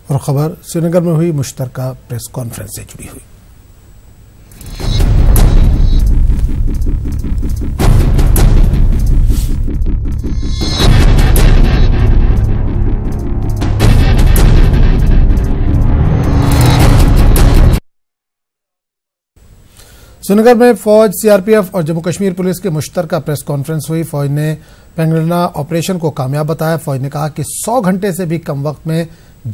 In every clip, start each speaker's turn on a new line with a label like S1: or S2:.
S1: और खबर श्रीनगर में हुई मुश्तरका प्रेस कॉन्फ्रेंस से जुड़ी हुई। श्रीनगर में फौज, सीआरपीएफ और जम्मू कश्मीर पुलिस की मुश्तरका प्रेस कॉन्फ्रेंस हुई। फौज ने पेंगलिना ऑपरेशन को कामयाब बताया। फौज ने कहा कि 100 घंटे से भी कम वक्त में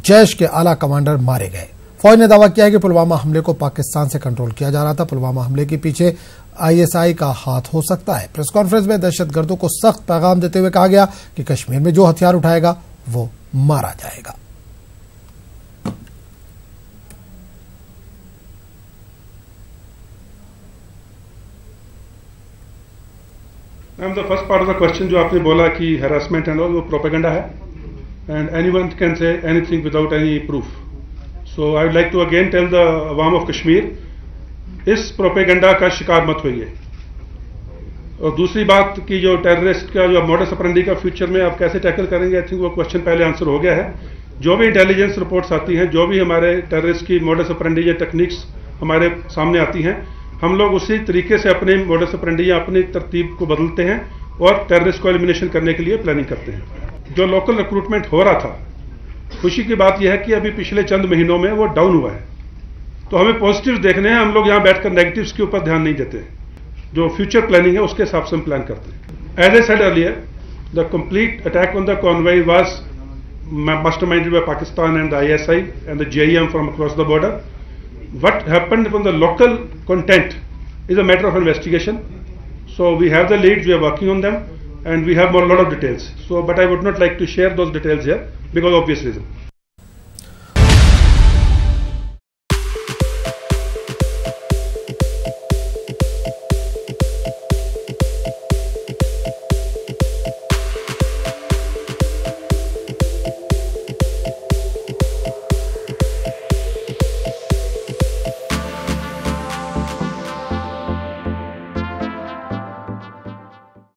S1: जैश के आला कमांडर मारे गए। फौज ने दावा किया है कि पुलवामा हमले को पाकिस्तान से कंट्रोल किया जा रहा था। पुलवामा हमले के पीछे आईएसआई का हाथ हो सकता है। प्रेस कॉन्फ्रेंस में दहशतगर्दों को सख्त पैगाम देते हुए कहा गया कि कश्मीर में जो हथियार उठाएगा वो मारा जाएगा।
S2: Ma'am, the first part of the question जो आपने बोला कि हैरासमेंट एंड ऑल, वो प्रोपेगेंडा है and anyone can say anything without any proof. So I would like to again tell the अवाम ऑफ कश्मीर, इस प्रोपेगेंडा का शिकार मत होइए। और दूसरी बात कि जो टेररिस्ट का जो मॉडस ऑपरेंडी का फ्यूचर में आप कैसे टैकल करेंगे, आई थिंक वो क्वेश्चन पहले आंसर हो गया है। जो भी इंटेलिजेंस रिपोर्ट्स आती हैं, जो भी हमारे टेररिस्ट की मॉडस ऑपरेंडी या टेक्निक्स हमारे सामने आती हैं, हम लोग उसी तरीके से अपने मॉडस ऑपरेंडी या अपनी तरतीब को बदलते हैं और टेररिस्ट को एलिमिनेशन करने के लिए प्लानिंग करते हैं। जो लोकल रिक्रूटमेंट हो रहा था, खुशी की बात यह है कि अभी पिछले चंद महीनों में वो डाउन हुआ है। तो हमें पॉजिटिव्स देखने हैं, हम लोग यहाँ बैठकर नेगेटिव्स के ऊपर ध्यान नहीं देते। जो फ्यूचर प्लानिंग है उसके हिसाब से हम प्लान करते हैं। As I said earlier, the complete attack on the convoy was masterminded by Pakistan and the ISI and the JEM from across the border. What happened from the local content is a matter of investigation. So we have the leads, we are working on them, and we have a lot of details. So, but I would not like to share those details here because of obvious reason.